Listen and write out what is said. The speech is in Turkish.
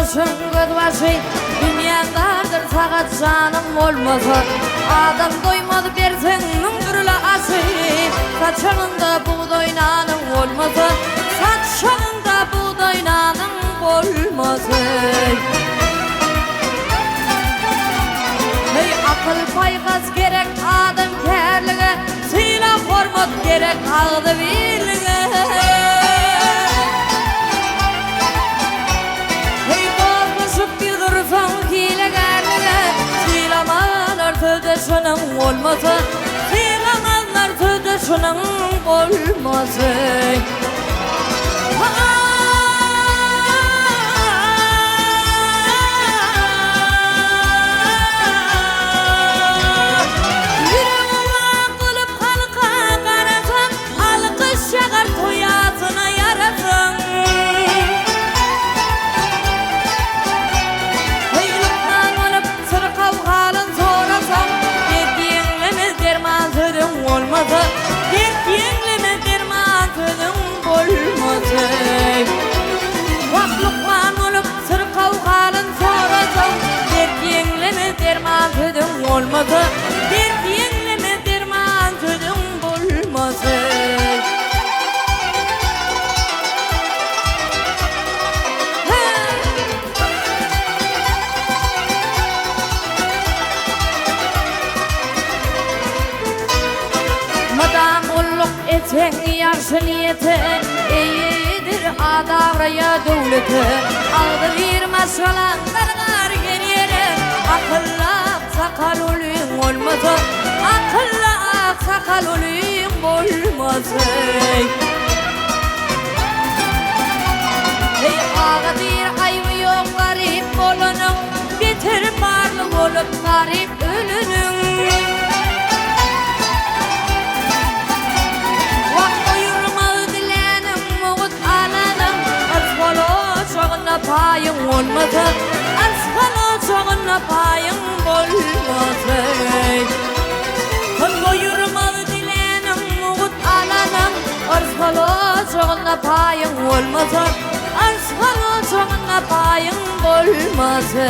başın göz başı dünyandadır sakat canım olmasa adam doymadı bersen mıngırla aşı saçağında buğday nanın olmasa saçağında buğday nanın olmasa hey akıl paygaz gerek adam kerlige sıyla hormat gerek ağdı birlige şunun olmasa silamanlar sözde şunun olmasa yüreğime kılıp halka karasam alkış yakar toyasına yarasın hıylıktan olup sır kavgalın sorasam olmasa bir yengleme derman sözüm olmasa vaklıkman olup sır kavgalın sorasam bir yengleme derman sözüm olmasa bir yengleme derman sözüm olmasa sen yaxşı niyeti iyidir adavraya devleti aldı bir maşalan dargar geriye akıllı sakal olayım olmasa akıllı sakal olayım olmasa hey ağa bir ayvı yok garip olanın bitir parlı olup garip ölünün payın olmasa asfala çoğuna payın olmasa koyurmalı dilenim uğut alanım asfala çoğuna payın olmasa asfala çoğuna payın olmasa